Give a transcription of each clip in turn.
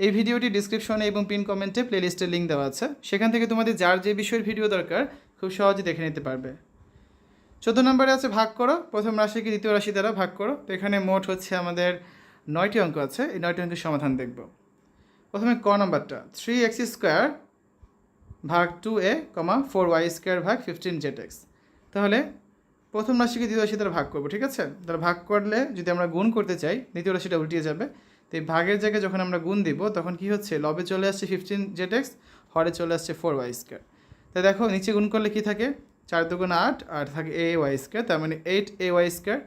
এই ভিডিওটি ডিসক্রিপশনে এবং পিন কমেন্টে প্লেলিস্টের লিঙ্ক দেওয়া আছে, সেখান থেকে তোমাদের যার যে বিষয়ের ভিডিও দরকার খুব সহজে দেখে নিতে পারবে। 14 নম্বরে আছে ভাগ করো, প্রথম রাশিকে দ্বিতীয় রাশি দ্বারা ভাগ করো। তো এখানে মোট হচ্ছে আমাদের 9টি অঙ্ক আছে, এই 9টি অঙ্কের সমাধান দেখব। প্রথমে ক নাম্বারটা 3x² ভাগ 2a, 4y² ভাগ 15z(x). তাহলে প্রথম রাশিকে দ্বিতীয় রাশি দ্বারা ভাগ করবো, ঠিক আছে। তাহলে ভাগ করলে যদি আমরা গুণ করতে চাই, দ্বিতীয় রাশিটা উল্টিয়ে যাবে। তো এই ভাগের জায়গায় যখন আমরা গুণ দিব তখন কি হচ্ছে, লবে চলে আসছে 15z(x), হরে চলে আসছে 4y²। তাই দেখো নিচে গুণ করলে কি থাকে, 4 দুগুণ 8 আর থাকে ay², তার মানে 8ay²।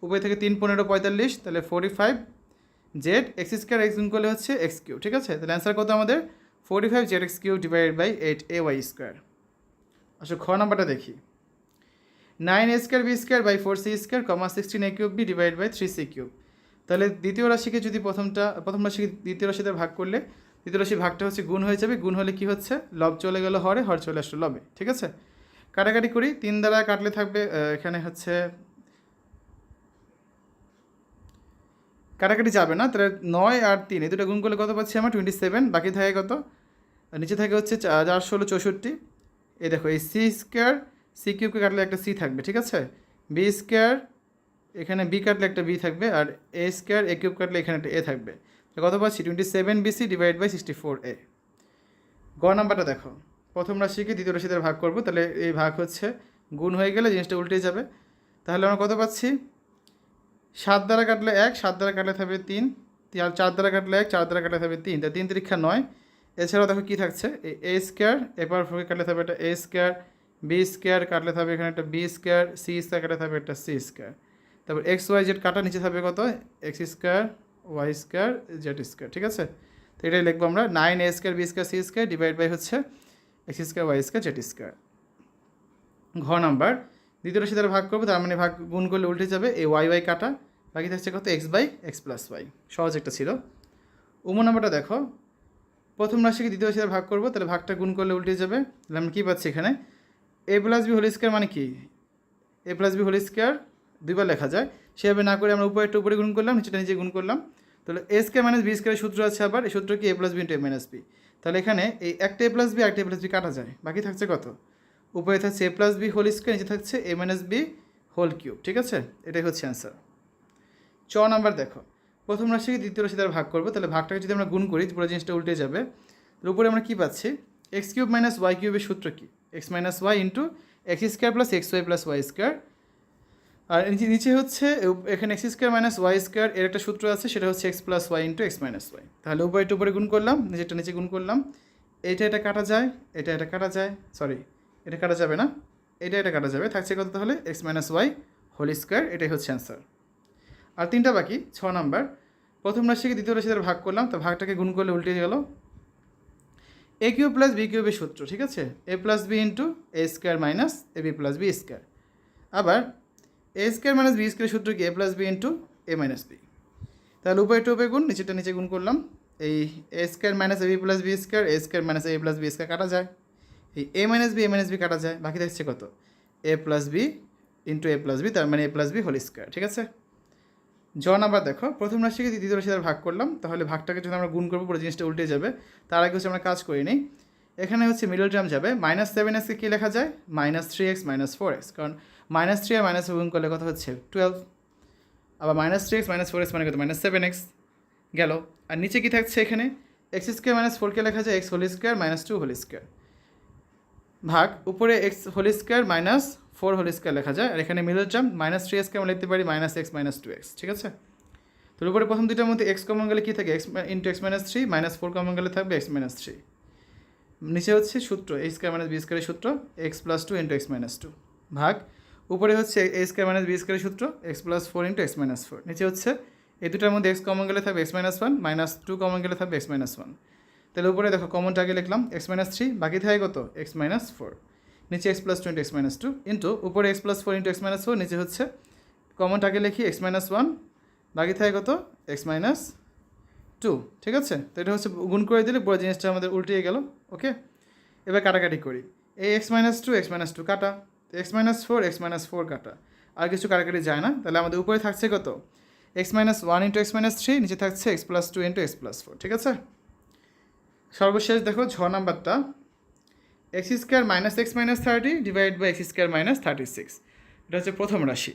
উপরে থেকে 3 15 45, তাহলে 45z(x²), x গুণ করলে হচ্ছে x3, ঠিক আছে। তাহলে অ্যান্সার কত আমাদের 45z(x3) ডিভাইডেড বাই 8ay²। আচ্ছা খ নাম্বারটা দেখি, 9a²b² by 4c², 16a³ divide by 3c³। তাহলে দ্বিতীয় রাশিকে যদি প্রথম রাশিকে দ্বিতীয় রাশিতে ভাগ করলে দ্বিতীয় রাশির ভাগটা হচ্ছে গুণ হয়ে যাবে। গুণ হলে কি হচ্ছে, লব চলে গেল হরে, হর চলে আসলো লবে, ঠিক আছে। কাটাকাটি করি, 3 দ্বারা কাটলে থাকবে এখানে হচ্ছে কাটাকাটি যাবে না, তাহলে 9 আর 3 এই দুটো গুণ করলে কত পাচ্ছি আমরা 27। বাকি থাকে কত, নিচে থাকে হচ্ছে 4 16 64। এই দেখো এই c², c³ কাটলে একটা c থাকবে, ঠিক আছে। b², এখানে b কাটলে একটা b থাকবে, আর a² a³ কাটলে এখানে একটা a থাকবে। কত পাচ্ছি 27bc ডিভাইড বাই 64a। গ নাম্বারটা দেখো, প্রথম রাশিকে দ্বিতীয় রাশি দ্বারা ভাগ করবো, তাহলে এই ভাগ হচ্ছে গুণ হয়ে গেলে জিনিসটা উল্টে যাবে। তাহলে আমরা কত পাচ্ছি, 7 দ্বারা কাটলে 1, 7 দ্বারা কাটলে থাকবে 3, 4 দ্বারা কাটলে 1, 4 দ্বারা কাটলে থাকবে 3, তাই 3 3 9। এছাড়াও দেখো কী থাকছে, এই a², এরপর কাটলে থাকবে একটা a², b² কাটলে থাকবে এখানে একটা b², c² কাটলে থাকবে একটা c²। তারপর xyz কাটা, নিচে থাকবে কত x² y² z², ঠিক আছে। তো এটাই লিখবো আমরা 9a² b² c² divide by হচ্ছে x² y² z²। ঘ নাম্বার, দ্বিতীয় রাশি দ্বারা ভাগ করবো, তার মানে ভাগ গুণ করলে উল্টে যাবে, এই y কাটা, বাকি থাকছে কত x/x+y। সহজ একটা ছিল। উম নাম্বারটা দেখো, প্রথম রাশিকে দ্বিতীয় রাশি দ্বারা ভাগ করবো, তাহলে ভাগটা গুণ করলে উল্টে যাবে। তাহলে আমরা কী পাচ্ছি এখানে, a+b² মানে কি, a+b² দুইবার লেখা যায়, সেভাবে না করে আমরা উপরেরটা উপরে গুণ করলাম, নিচেটা নিচে গুণ করলাম। তাহলে a² - b² সূত্র আছে, আবার এই সূত্র কি a+b × a-b। তাহলে এখানে এই একটা a+b একটা a+b কাটা যায়, বাকি থাকছে কত, উপরে থাকছে a+b², নিচে থাকছে a-b², ঠিক আছে। এটাই হচ্ছে অ্যান্সার। চ নাম্বার দেখো, প্রথম রাশিকে দ্বিতীয় রাশি দ্বারা ভাগ করবো, তাহলে ভাগটাকে যদি আমরা গুণ করি পুরো জিনিসটা উল্টে যাবে। তার উপরে আমরা কী পাচ্ছি, x³ - y³ এর সূত্র কি, x - y × x² + xy + y²। আর নিচে হচ্ছে এখানে x² - y² এর একটা সূত্র আছে, সেটা হচ্ছে x + y × x - y। তাহলে উপরেটা উপরে গুণ করলাম, নিচেটা নিচে গুণ করলাম। এটা কাটা যায়, এটা কাটা যায়, সরি এটা কাটা যাবে না, এটা কাটা যাবে, থাকছে কত তাহলে x - y²। এটাই হচ্ছে অ্যান্সার। আর 3টা বাকি। 6 নাম্বার, প্রথম রাশিকে দ্বিতীয় রাশি দ্বারা ভাগ করলাম, তো ভাগটাকে গুণ করলে উল্টে গেল, a³ + b³ এর সূত্র, ঠিক আছে, a + b × a² - ab + b²। আবার a² - b² সূত্র কি, a + b × a - b। তাহলে উপরেটা উপরে গুণ, নিচেটা নিচে গুণ করলাম, এই a² - ab + b², a² - a + b² কাটা যায়, এই a - b a - b কাটা যায়, বাকি থাকছে কত a + b × a + b, তার মানে a + b², ঠিক আছে। জ নাম্বার দেখো, প্রথম রাশিকে দ্বিতীয় রাশি দ্বারা ভাগ করলাম, তাহলে ভাগটাকে যদি আমরা গুণ করবো পুরো জিনিসটা উল্টে যাবে। তার আগে হচ্ছে আমরা কাজ করি নিই, এখানে হচ্ছে মিডল টার্ম যাবে, -7x কী লেখা যায়, -3x - 4x, কারণ -3 আর -4 গুণ করলে কত হচ্ছে 12। আবার -3x - 4x মানে কত, -7x গেল। আর নিচে কি থাকছে এখানে, x² - 4 কে লেখা যায় x² - 2² ভাগ উপরে x² - 4² লেখা যায়। আর এখানে মিডল টার্ম -3x কে আমরা লিখতে পারি -x - 2x, ঠিক আছে। তো উপরে প্রথম দুইটার মধ্যে x কমন গেলে কী থাকে, x × x - 3, -4 কমন গেলে থাকবে x - 3। নিচে হচ্ছে সূত্র a² - b² এর সূত্র x + 2 × x - 2 ভাগ উপরে হচ্ছে a² - b² সূত্র x + 4 × x - 4। নিচে হচ্ছে এই দুটার মধ্যে x কমন গেলে থাকবে x - 1, -2 কমন গেলে থাকবে x - 1। তাহলে উপরে দেখো কমনটা আগে লিখলাম x - 3, বাকি থাকে কত x - 4, নিচে x + 2 × x - 2 ইন্টু উপরে x + 4 × x - 4, নিচে হচ্ছে কমনটা আগে লিখি x - 1, বাকি থাকে কত x - 2, ঠিক আছে। তো এটা হচ্ছে গুণ করে দিলে পুরো জিনিসটা আমাদের উল্টিয়ে গেল, ওকে। এবার কাটাকাটি করি, এই x - 2 x - 2 কাটা, x - 4 x - 4 কাটা, আর কিছু কাটাকাটি যায় না। তাহলে আমাদের উপরে থাকছে কত x - 1 × x - 3, নিচে থাকছে x + 2 × x + 4, ঠিক আছে। সর্বশেষ দেখো 6 নাম্বারটা, x square minus x minus 30 divide by x square minus 36। এটা হচ্ছে প্রথম রাশি।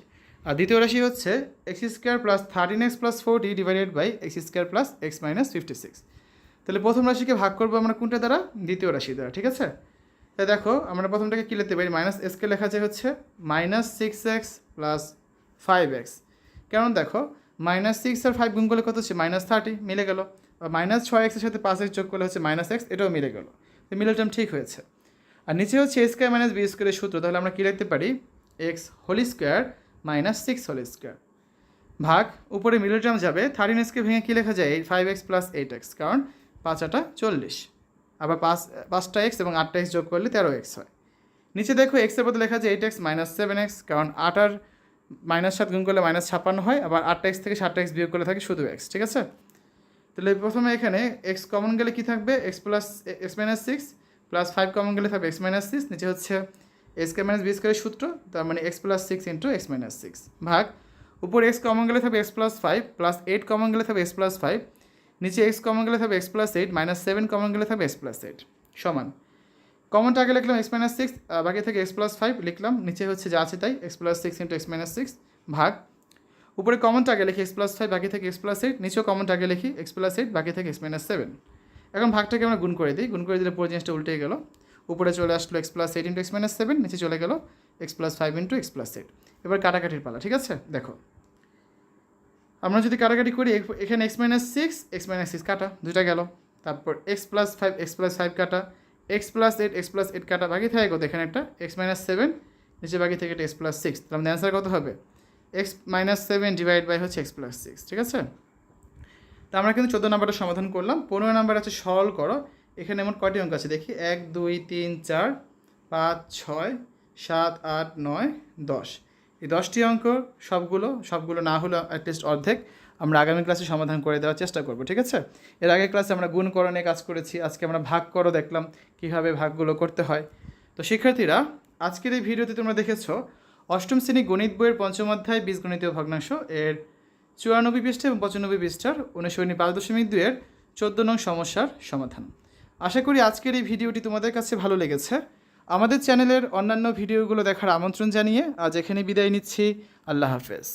আর দ্বিতীয় রাশি হচ্ছে x square plus 13x plus 40 divided by x square plus x minus 56। তাহলে প্রথম রাশিকে ভাগ করবো আমরা কোনটা দ্বারা? দ্বিতীয় রাশি দ্বারা, ঠিক আছে? তাই দেখো আমরা প্রথমটাকে কী লিখতে পারি, মাইনাস এক্সকে লেখা যায় হচ্ছে মাইনাস 6x প্লাস 5x। কারণ দেখো মাইনাস 6 আর 5 গুণ করলে কত হচ্ছে মাইনাস 30, মিলে গেল। মাইনাস 6x এর সাথে 5x যোগ করলে হচ্ছে মাইনাস এক্স, এটাও মিলে গেল। তো মিডল টার্ম ঠিক হয়েছে। আর নিচে হচ্ছে এ স্কোয়ার মাইনাস বি স্কোয়ারের সূত্র, তাহলে আমরা কী লিখতে পারি, x whole square minus 6 whole square ভাগ উপরে মিডল টার্ম যাবে 13xকে ভেঙে কী লেখা যায় 5x প্লাস 8x, কারণ 5 8 40, আবার 5টা এক্স এবং 8টা এক্স যোগ করলে 13x হয়। নিচে দেখো এক্সের বদলে লেখা যায় 8x মাইনাস 7x, কারণ 8 আর মাইনাস 7 গুণ করলে মাইনাস 56 হয়, আবার 8টা এক্স থেকে 7টা এক্স বিয়োগ করলে থাকে শুধু এক্স, ঠিক আছে? তাহলে প্রথমে এখানে এক্স কমন গেলে কী থাকবে, x plus x minus 6 plus 5 common গেলে থাকবে এক্স মাইনাস 6, নিচে হচ্ছে এ স্কোয়ার মাইনাস বি স্কোয়ারের সূত্র, তার মানে x plus 6 into x minus 6 ভাগ উপরে এক্স কমন গেলে থাকবে এক্স প্লাস 5 প্লাস 8 কমন গেলে থাকবে এক্স প্লাস 5, নিচে এক্স কমন গেলে থাকবে এক্স প্লাস 8 মাইনাস 7 কমন গেলে থাকবে এক্স প্লাস 8 সমান কমনটা আগে লিখলাম এক্স মাইনাস 6, বাকি থেকে এক্স প্লাস 5 লিখলাম, নিচে হচ্ছে যা আছে তাই x plus 6 into x minus 6 ভাগ উপরে কমনটা আগে লিখি এক্স প্লাস 5 বাকি থেকে এক্স প্লাস 8, নিচেও কমনটা আগে লিখি এক্স প্লাস 8 বাকি থেকে এক্স মাইনাস 7। এখন ভাগটাকে আমরা গুণ করে দিই, গুণ করে দিলে পুরো জিনিসটা উল্টে গেল, উপরে চলে আসলো x plus 8 into x minus 7, নিচে চলে গেল x plus 5 into x plus 8। এবার কাটাকাটির পালা, ঠিক আছে? দেখো আমরা যদি কাটাকাটি করি, এখানে এক্স মাইনাস 6 কাটা, দুটা গেল, তারপর এক্স প্লাস 5 কাটা, এক্স প্লাস 8 কাটা, বাকি থাকে কত এখানে একটা এক্স মাইনাস 7, নিচে বাকি থেকে একটা এক্স প্লাস 6, তাহলে আমাদের অ্যান্সার কত হবে এক্স মাইনাস 7 ডিভাইড বাই হচ্ছে এক্স প্লাস 6, ঠিক আছে? তো আমরা কিন্তু 14 নাম্বারটা সমাধান করলাম। 15 নাম্বার আছে সরল করো। এখানে এমন কয়টি অঙ্ক আছে দেখি, 1 2 3 4 5 6 7 8 9 10। এই 10টি অঙ্ক সবগুলো না হলে অ্যাটলিস্ট অর্ধেক আমরা আগামী ক্লাসে সমাধান করে দেওয়ার চেষ্টা করব, ঠিক আছে? এর আগের ক্লাসে আমরা গুণ করো নিয়ে কাজ করেছি, আজকে আমরা ভাগ করো দেখলাম কীভাবে ভাগগুলো করতে হয়। তো শিক্ষার্থীরা আজকের এই ভিডিওতে তোমরা দেখেছো অষ্টম শ্রেণী গণিত বইয়ের 5ম অধ্যায় বীজগণিতীয় ভগ্নাংশ এর 94 পৃষ্ঠা এবং 95 পৃষ্ঠার অনুশীলনী 5.2 এর 14 নং সমস্যার সমাধান। আশা করি আজকের এই ভিডিওটি তোমাদের কাছে ভালো লেগেছে। আমাদের চ্যানেলের অন্যান্য ভিডিওগুলো দেখার আমন্ত্রণ জানিয়ে আজ এখানে বিদায় নিচ্ছি। আল্লাহ হাফেজ।